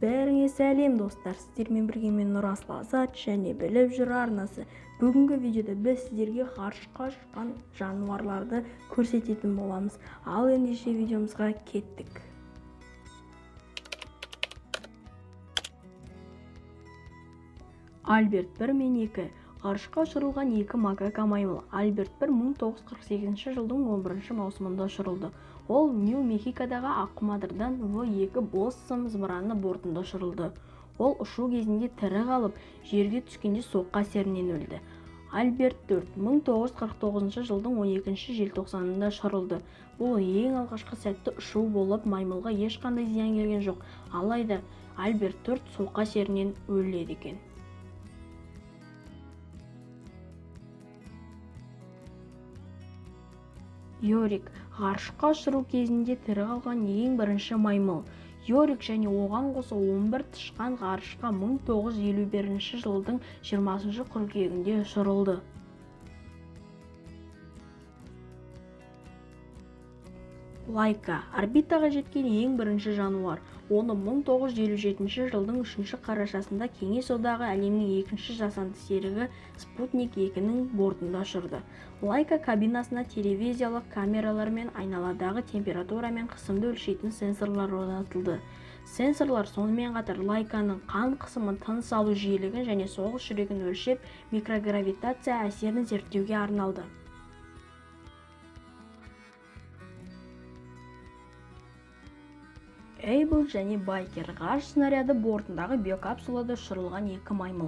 Бәріңе сәлем достар, сіздермен бірге мен Нұрасыл Азат және біліп жүр арнасы. Бүгінгі видеода біз сіздерге ғарышқа ұшқан жануарларды көрсететін боламыз. Ал ендеше видеомызға кеттік. Альберт 1 мен 2. Ғарышқа ұшырылған екі макака маймыл. Альберт 1 1948 жылдың 11 маусымында ұшырылды. Ол Нью-Мехикодағы аққұмадырдан В2 Блоссом зымыраны бортында ұшырылды. Ол ұшу кезінде тірі қалып, жерге түскенде соққы әсерінен өлді. Альберт 4 1949 жылдың 12 желтоқсанында ұшырылды. Бұл ең алғашқы сәтті ұшу болып, маймылға ешқандай зиян келген жоқ. Алайда Альберт 4 соққы әсерінен өледі екен. Йорик ғарышқа ұшыру кезінде тірі қалған ең бірінші маймыл. Йорик және оған қоса 11 тышқан ғарышқа 1951 жылдың 20 қыркүйегінде ұшырылды. Лайка орбитаға жеткен ең бірінші жануар. Оны 1957 жылдың 3 қарашасында Кеңес одағы әлемнің екінші жасанды серігі Спутник 2-нің бортында ұшырды. Лайка кабинасына телевизиялық камералар мен айналадағы температура мен қысымды өлшейтін сенсорлар орнатылды. Сенсорлар сонымен қатар Лайканың қан қысымын, тыныс алу жиілігін және соғыс жүрегін өлшеп, микрогравитация әсерін зерттеуге арналды. Эйбл және Байкер ғарыш снаряды бортындағы биокапсулада ұшырылған екі маймыл.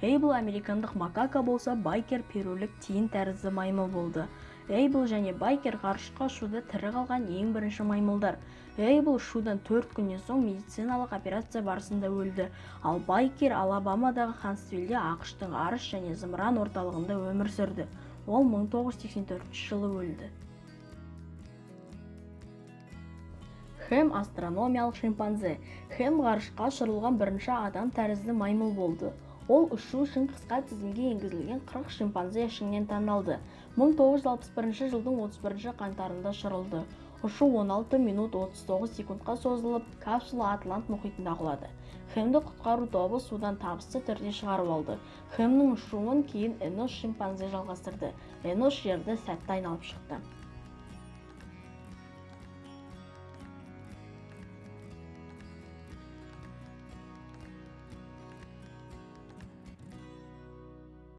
Эйбл американдық макака болса, Байкер перулік тиін тәрізді маймыл болды. Эйбл және Байкер ғарышқа ұшуда тірі қалған ең бірінші маймылдар. Эйбл ұшудан 4 күннен соң медициналық операция барысында өлді, ал Байкер Алабамадағы Хансвиллде ақш-тың ғарыш және зымыран орталығында өмір сүрді. Ол 1984 жылы өлді. Хэм астрономиялық шимпанзе. Хэм ғарышқа ұшырылған бірінші адам тәрізді маймыл болды. Ол ұшу үшін қысқа тізімге енгізілген 40 шимпанзе ішінен таңдалды. 1961 жылдың 31 қаңтарында ұшырылды. Ұшу 16 минут 39 секундқа созылып, капсула Атлант мұхитында құлады. Хэмді құтқару тобы судан табысты түрде шығарып алды. Хэмнің ұшуын кейін Энош шимпанзе жалғастырды. Энош жерді сәтті айналып шықты.